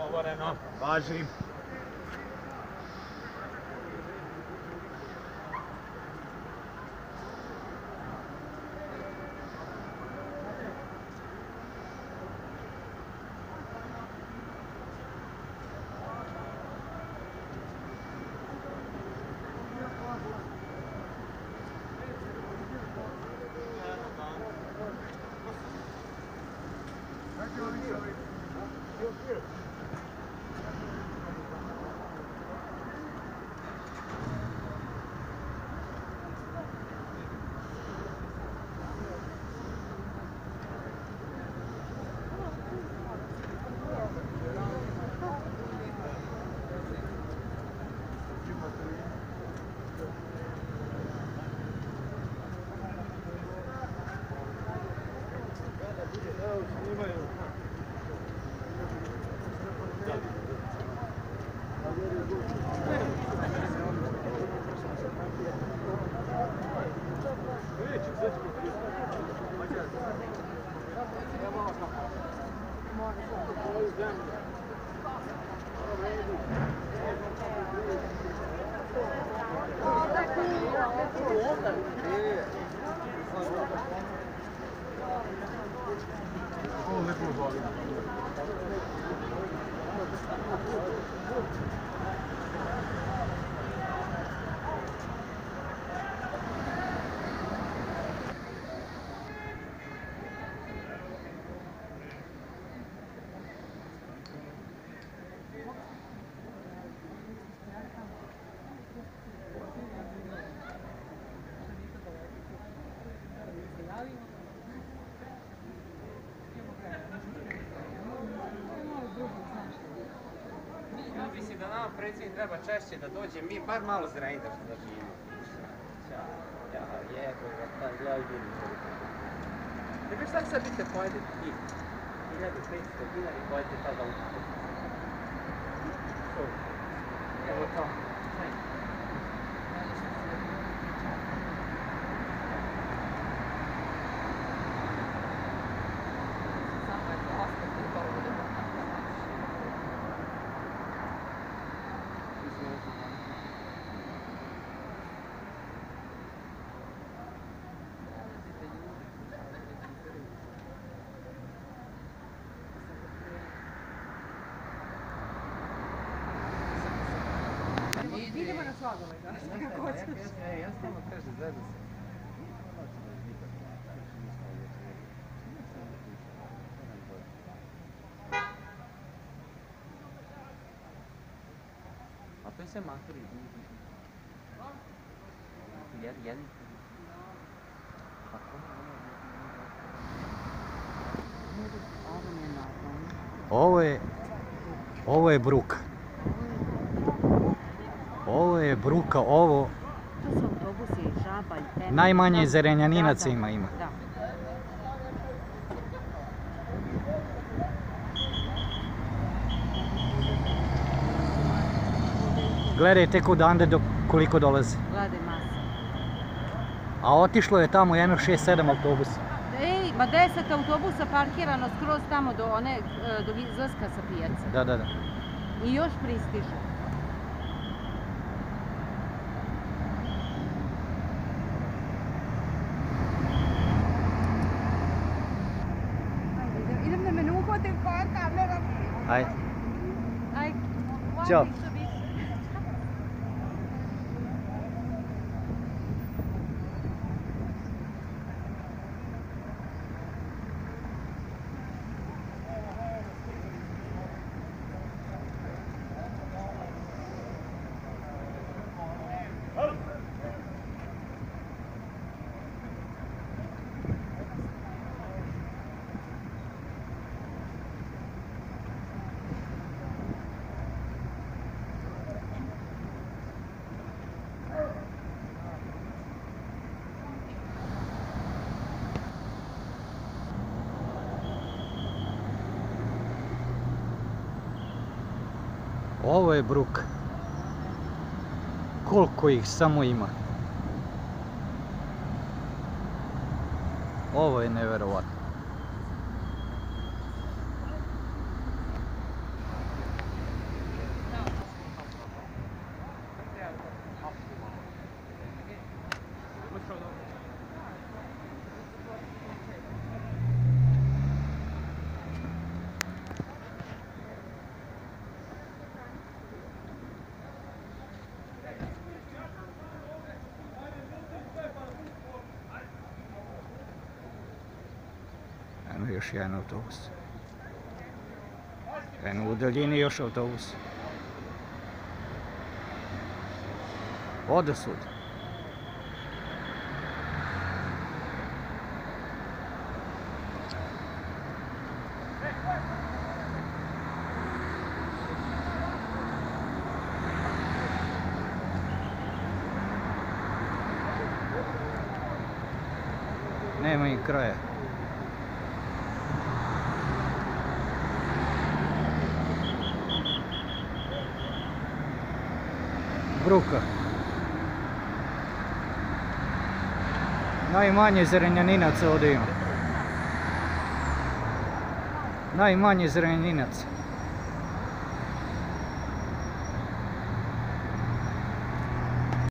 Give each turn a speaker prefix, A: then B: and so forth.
A: Dogovoreno. Važi.
B: Mislim da nama predsjednik treba češće da dođe, mi bar malo zrejda da živimo. Ja, ja vidim. Ne bi šta sad biste pojedete ti? 1500 dinari pojedete tada u kutu. Evo to.
C: Idemo na sladoled, da? Kako hoćeš?
B: Ja samo kažem, zajedno se. A to je sve maturi. Jedni.
A: Ovo je bruka. Ovo je bruka, ovo...
C: To su autobusi, žabalj,
A: najmanje zerenjaninaca ima.
C: Da.
A: Gledaj tek odande do koliko dolazi.
C: Gledaj masa.
A: A otišlo je tamo jedno 6-7 autobusa.
C: Ej, ma 10 autobusa parkirano skroz tamo do izlaska sa pijace.
A: Da.
C: I još pristižu. Idem da me ne uhvatim koja kamera.
A: Ajde.
C: Ajde.
A: Ćao. Ovo je bruka. Koliko ih samo ima. Ovo je neverovatno. Eno još jedan autobus. Eno u daljini još autobus. Odosud. Nema im kraja. Bruka. Najmanje zrenjaninaca ovdje ima. Najmanje zrenjaninaca.